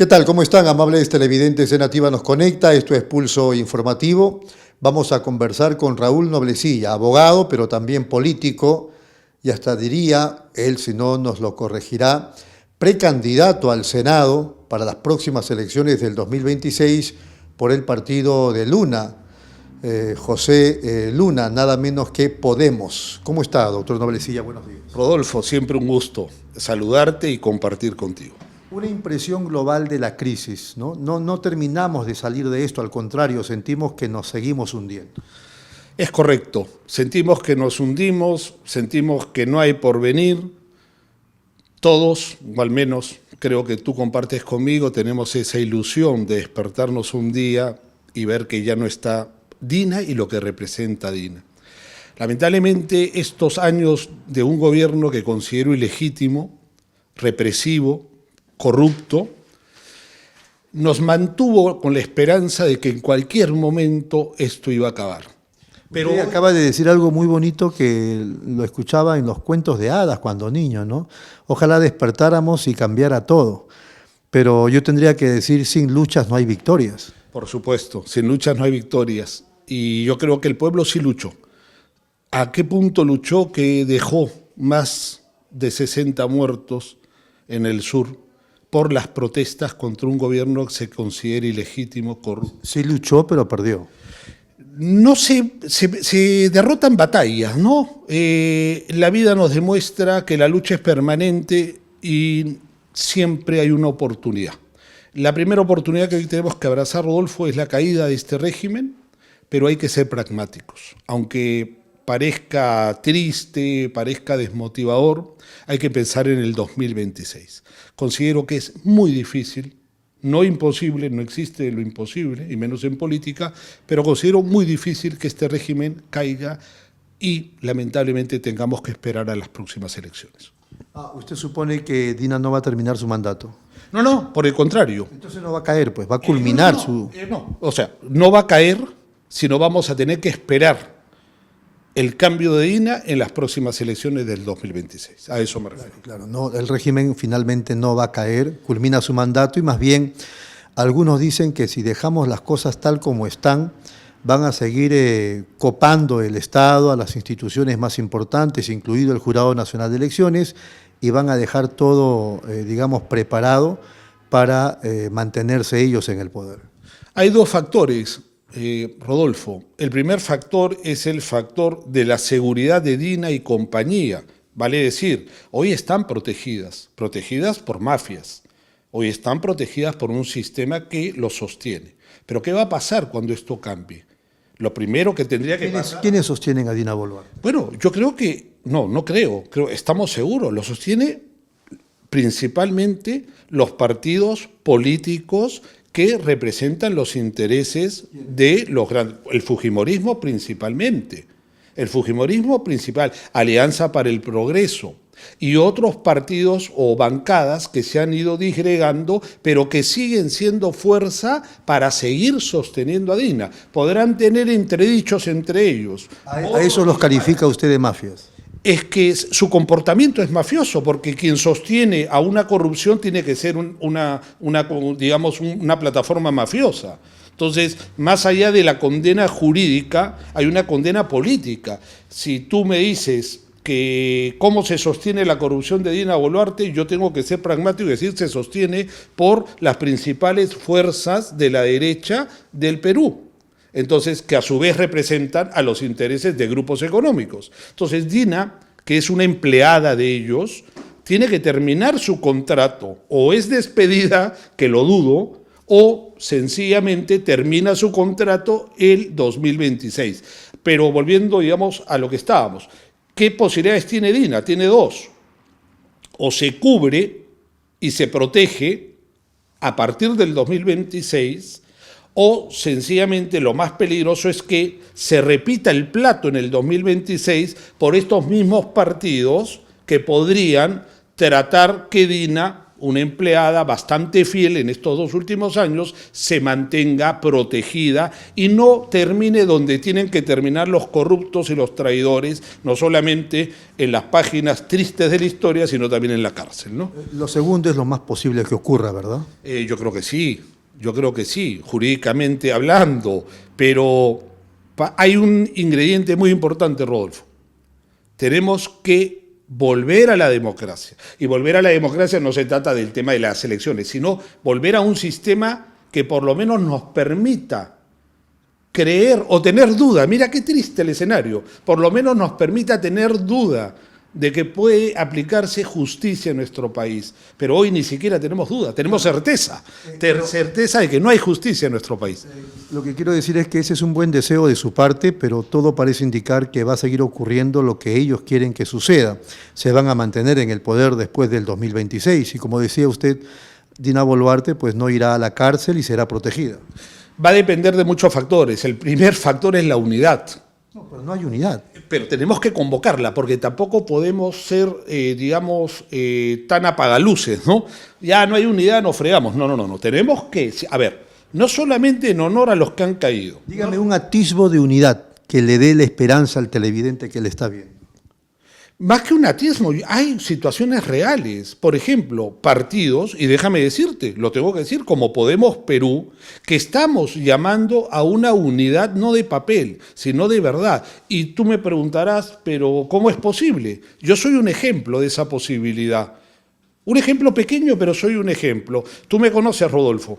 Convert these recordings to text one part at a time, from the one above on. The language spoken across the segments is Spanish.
¿Qué tal? ¿Cómo están, amables televidentes de Nativa Nos Conecta? Esto es Pulso Informativo. Vamos a conversar con Raúl Noblecilla, abogado, pero también político, y hasta diría, él si no nos lo corregirá, precandidato al Senado para las próximas elecciones del 2026 por el partido de Luna, José Luna, nada menos que Podemos. ¿Cómo está, doctor Noblecilla? Buenos días. Rodolfo, siempre un gusto saludarte y compartir contigo. Una impresión global de la crisis, ¿no? No terminamos de salir de esto, al contrario, sentimos que nos seguimos hundiendo. Es correcto, sentimos que nos hundimos, sentimos que no hay porvenir. Todos, o al menos creo que tú compartes conmigo, tenemos esa ilusión de despertarnos un día y ver que ya no está Dina y lo que representa Dina. Lamentablemente, estos años de un gobierno que considero ilegítimo, represivo, corrupto, nos mantuvo con la esperanza de que en cualquier momento esto iba a acabar. Pero usted acaba de decir algo muy bonito que lo escuchaba en los cuentos de hadas cuando niño, ¿no? Ojalá despertáramos y cambiara todo. Pero yo tendría que decir, sin luchas no hay victorias. Por supuesto, sin luchas no hay victorias. Y yo creo que el pueblo sí luchó. ¿A qué punto luchó que dejó más de 60 muertos en el sur por las protestas contra un gobierno que se considera ilegítimo, corrupto? Sí luchó, pero perdió. No se derrotan batallas, ¿no? La vida nos demuestra que la lucha es permanente y siempre hay una oportunidad. La primera oportunidad que hoy tenemos que abrazar, Rodolfo, es la caída de este régimen, pero hay que ser pragmáticos. Aunque parezca triste, parezca desmotivador, hay que pensar en el 2026. Considero que es muy difícil, no imposible, no existe lo imposible, y menos en política, pero considero muy difícil que este régimen caiga y lamentablemente tengamos que esperar a las próximas elecciones. ¿Usted supone que Dina no va a terminar su mandato? No, por el contrario. Entonces no va a caer, pues va a culminar no va a caer, sino vamos a tener que esperar el cambio de Dina en las próximas elecciones del 2026. A eso me refiero. Claro, no, el régimen finalmente no va a caer, culmina su mandato y más bien algunos dicen que si dejamos las cosas tal como están, van a seguir copando el Estado a las instituciones más importantes, incluido el Jurado Nacional de Elecciones, y van a dejar todo, digamos, preparado para mantenerse ellos en el poder. Hay dos factores, Rodolfo. El primer factor es el factor de la seguridad de Dina y compañía. Vale decir, hoy están protegidas por mafias, hoy están protegidas por un sistema que los sostiene. Pero ¿qué va a pasar cuando esto cambie? Lo primero que tendría que pasar... ¿Quiénes sostienen a Dina Boluarte? Bueno, yo creo que, no creo, estamos seguros, lo sostiene principalmente los partidos políticos que representan los intereses de los grandes, el fujimorismo principalmente, Alianza para el Progreso, y otros partidos o bancadas que se han ido disgregando, pero que siguen siendo fuerza para seguir sosteniendo a Dina. Podrán tener entredichos entre ellos. ¿A eso los califica usted de mafias? Es que su comportamiento es mafioso, porque quien sostiene a una corrupción tiene que ser una plataforma mafiosa. Entonces, más allá de la condena jurídica, hay una condena política. Si tú me dices que cómo se sostiene la corrupción de Dina Boluarte, yo tengo que ser pragmático y decir se sostiene por las principales fuerzas de la derecha del Perú. Entonces, que a su vez representan a los intereses de grupos económicos. Entonces, Dina, que es una empleada de ellos, tiene que terminar su contrato, o es despedida, que lo dudo, o sencillamente termina su contrato el 2026. Pero volviendo, digamos, a lo que estábamos, ¿qué posibilidades tiene Dina? Tiene dos. O se cubre y se protege a partir del 2026, o sencillamente lo más peligroso es que se repita el plato en el 2026 por estos mismos partidos que podrían tratar que Dina una empleada bastante fiel en estos 2 últimos años, se mantenga protegida y no termine donde tienen que terminar los corruptos y los traidores, no solamente en las páginas tristes de la historia, sino también en la cárcel, ¿no? Lo segundo es lo más posible que ocurra, ¿verdad? Yo creo que sí, jurídicamente hablando, pero hay un ingrediente muy importante, Rodolfo. Tenemos que volver a la democracia. Y volver a la democracia no se trata del tema de las elecciones, sino volver a un sistema que por lo menos nos permita creer o tener duda. Mira qué triste el escenario. Por lo menos nos permita tener duda de que puede aplicarse justicia en nuestro país. Pero hoy ni siquiera tenemos duda, tenemos certeza. Certeza de que no hay justicia en nuestro país. Lo que quiero decir es que ese es un buen deseo de su parte, pero todo parece indicar que va a seguir ocurriendo lo que ellos quieren que suceda. Se van a mantener en el poder después del 2026 y, como decía usted, Dina Boluarte pues no irá a la cárcel y será protegida. Va a depender de muchos factores. El primer factor es la unidad. No, pero no hay unidad. Pero tenemos que convocarla, porque tampoco podemos ser, tan apagaluces, ¿no? Ya no hay unidad, nos fregamos. No. Tenemos que, a ver, no solamente en honor a los que han caído. Dígame un atisbo de unidad que le dé la esperanza al televidente que le está viendo. Más que un atismo, hay situaciones reales. Por ejemplo, partidos, y déjame decirte, lo tengo que decir, como Podemos Perú, que estamos llamando a una unidad no de papel, sino de verdad. Y tú me preguntarás, pero ¿cómo es posible? Yo soy un ejemplo de esa posibilidad. Un ejemplo pequeño, pero soy un ejemplo. Tú me conoces, Rodolfo,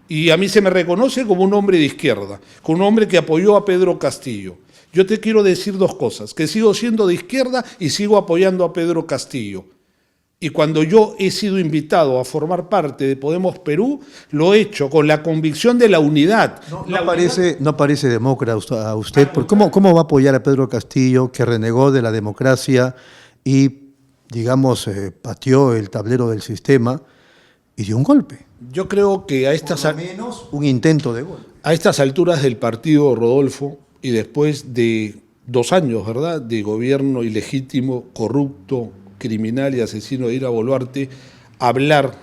y a mí se me reconoce como un hombre de izquierda, como un hombre que apoyó a Pedro Castillo. Yo te quiero decir 2 cosas, que sigo siendo de izquierda y sigo apoyando a Pedro Castillo. Y cuando yo he sido invitado a formar parte de Podemos Perú, lo he hecho con la convicción de la unidad. No parece demócrata a usted, porque ¿cómo va a apoyar a Pedro Castillo, que renegó de la democracia y, digamos, pateó el tablero del sistema y dio un golpe? Yo creo que Por lo menos un intento de golpe. A estas alturas del partido, Rodolfo, y después de 2 años, ¿verdad?, de gobierno ilegítimo, corrupto, criminal y asesino de Dina Boluarte, hablar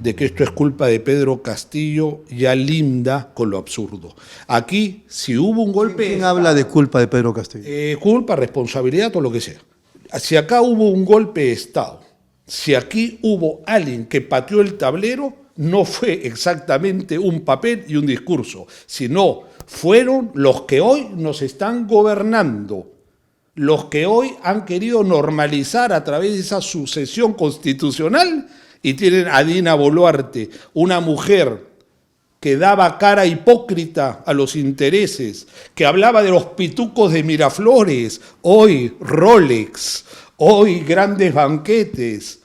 de que esto es culpa de Pedro Castillo ya linda con lo absurdo. Aquí, si hubo un golpe... ¿Quién habla de culpa de Pedro Castillo? Culpa, responsabilidad o lo que sea. Si acá hubo un golpe de Estado, si aquí hubo alguien que pateó el tablero, no fue exactamente un papel y un discurso, sino fueron los que hoy nos están gobernando, los que hoy han querido normalizar a través de esa sucesión constitucional y tienen a Dina Boluarte, una mujer que daba cara hipócrita a los intereses, que hablaba de los pitucos de Miraflores, hoy Rolex, hoy grandes banquetes,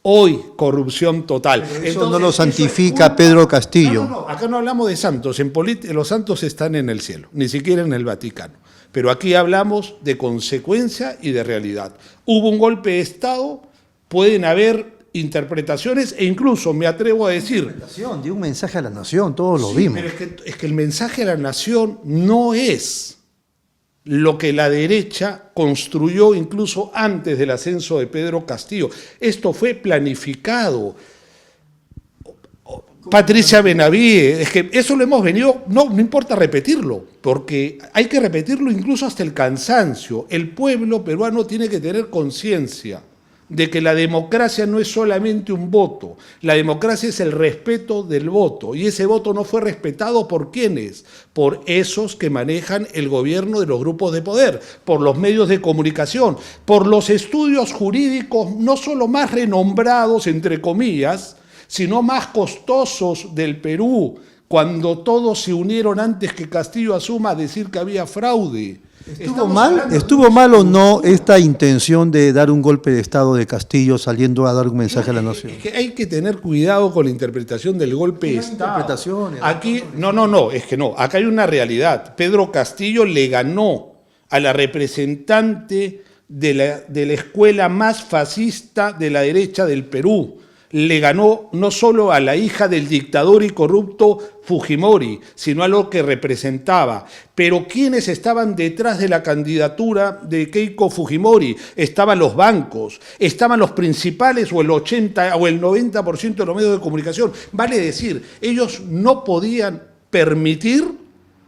hoy corrupción total. Pero eso entonces, no lo santifica Pedro Castillo. No, acá no hablamos de santos, los santos están en el cielo, ni siquiera en el Vaticano. Pero aquí hablamos de consecuencia y de realidad. Hubo un golpe de Estado, pueden haber interpretaciones e incluso me atrevo a decir... Dio un mensaje a la nación, todos lo vimos. Pero es que el mensaje a la nación no es lo que la derecha construyó incluso antes del ascenso de Pedro Castillo. Esto fue planificado. Patricia Benavides, es que eso lo hemos venido, no importa repetirlo, porque hay que repetirlo incluso hasta el cansancio. El pueblo peruano tiene que tener conciencia de que la democracia no es solamente un voto, la democracia es el respeto del voto, y ese voto no fue respetado ¿por quiénes? Por esos que manejan el gobierno de los grupos de poder, por los medios de comunicación, por los estudios jurídicos no solo más renombrados, entre comillas, sino más costosos del Perú, cuando todos se unieron antes que Castillo asuma a decir que había fraude. ¿Estuvo mal o no esta intención de dar un golpe de Estado de Castillo saliendo a dar un mensaje a la nación? Es que hay que tener cuidado con la interpretación del golpe de Estado. Aquí, acá hay una realidad. Pedro Castillo le ganó a la representante de la escuela más fascista de la derecha del Perú. le ganó no solo a la hija del dictador y corrupto Fujimori, sino a lo que representaba. Pero ¿quiénes estaban detrás de la candidatura de Keiko Fujimori? Estaban los bancos, estaban los principales o el 80 o el 90% de los medios de comunicación. Vale decir, ellos no podían permitir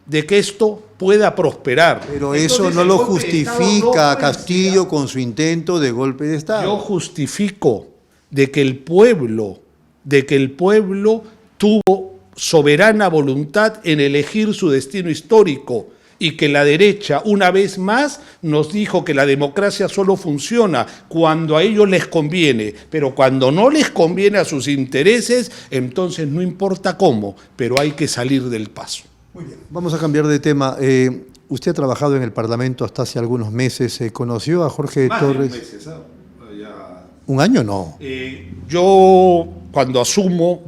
de que esto pueda prosperar. Pero eso no lo justifica a Castillo con su intento de golpe de Estado. Yo justifico de que el pueblo tuvo soberana voluntad en elegir su destino histórico y que la derecha, una vez más, nos dijo que la democracia solo funciona cuando a ellos les conviene, pero cuando no les conviene a sus intereses, entonces no importa cómo, pero hay que salir del paso. Muy bien. Vamos a cambiar de tema. Usted ha trabajado en el Parlamento hasta hace algunos meses. ¿Conoció a Jorge Torres? Meses, ya. ¿Un año? No. Yo, cuando asumo,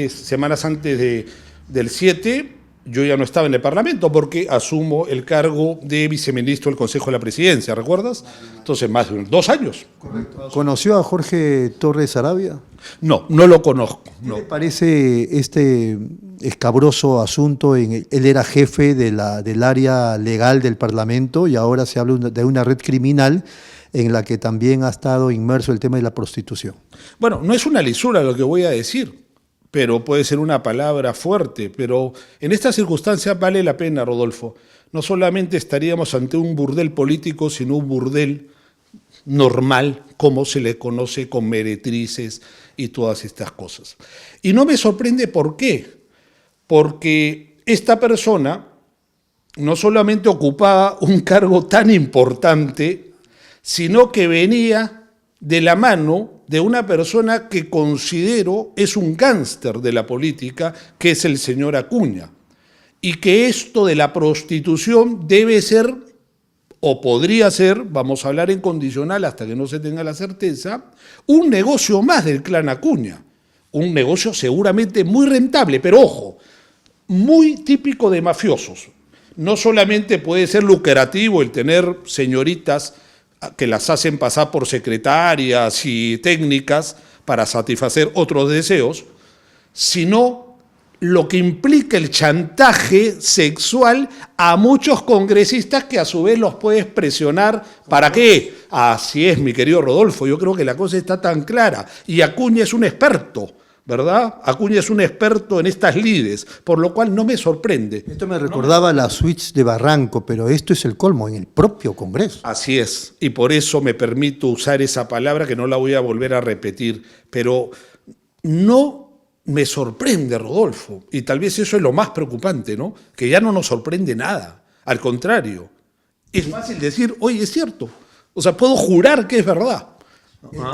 semanas antes del 7, yo ya no estaba en el Parlamento porque asumo el cargo de viceministro del Consejo de la Presidencia, ¿recuerdas? Entonces, más de 2 años. Correcto. ¿Conoció a Jorge Torres Arabia? No, no lo conozco. ¿Qué le parece este escabroso asunto? Él era jefe del área legal del Parlamento y ahora se habla de una red criminal en la que también ha estado inmerso el tema de la prostitución. Bueno, no es una lisura lo que voy a decir, pero puede ser una palabra fuerte, pero en estas circunstancias vale la pena, Rodolfo. No solamente estaríamos ante un burdel político, sino un burdel normal, como se le conoce, con meretrices y todas estas cosas. Y no me sorprende por qué, porque esta persona no solamente ocupaba un cargo tan importante, sino que venía de la mano de una persona que considero es un gángster de la política, que es el señor Acuña, y que esto de la prostitución debe ser, o podría ser, vamos a hablar en condicional hasta que no se tenga la certeza, un negocio más del clan Acuña, un negocio seguramente muy rentable, pero ojo, muy típico de mafiosos. No solamente puede ser lucrativo el tener señoritas que las hacen pasar por secretarias y técnicas para satisfacer otros deseos, sino lo que implica el chantaje sexual a muchos congresistas que a su vez los puedes presionar. ¿Para qué? Así es, mi querido Rodolfo, yo creo que la cosa está tan clara. Y Acuña es un experto, ¿verdad? Acuña es un experto en estas lides, por lo cual no me sorprende. Esto me recordaba la suites de Barranco, pero esto es el colmo, en el propio Congreso. Así es, y por eso me permito usar esa palabra que no la voy a volver a repetir, pero no me sorprende, Rodolfo, y tal vez eso es lo más preocupante, ¿no? Que ya no nos sorprende nada, al contrario. Es fácil decir, oye, es cierto, o sea, puedo jurar que es verdad.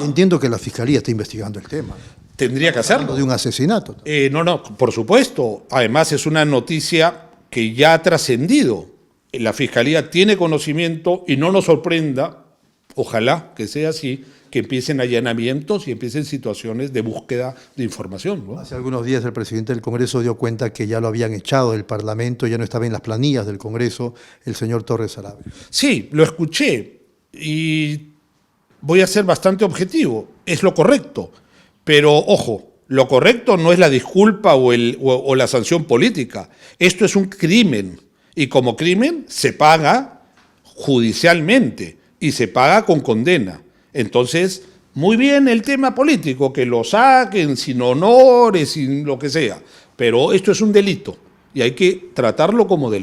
Entiendo que la Fiscalía está investigando el tema. Tendría que hacerlo. De un asesinato. No, por supuesto. Además es una noticia que ya ha trascendido. La Fiscalía tiene conocimiento y no nos sorprenda, ojalá que sea así, que empiecen allanamientos y empiecen situaciones de búsqueda de información, ¿no? Hace algunos días el presidente del Congreso dio cuenta que ya lo habían echado del Parlamento, ya no estaba en las planillas del Congreso el señor Torres Arabia. Sí, lo escuché y voy a ser bastante objetivo. Es lo correcto. Pero, ojo, lo correcto no es la disculpa o la sanción política. Esto es un crimen. Y como crimen se paga judicialmente y se paga con condena. Entonces, muy bien el tema político, que lo saquen sin honores, sin lo que sea. Pero esto es un delito y hay que tratarlo como delito.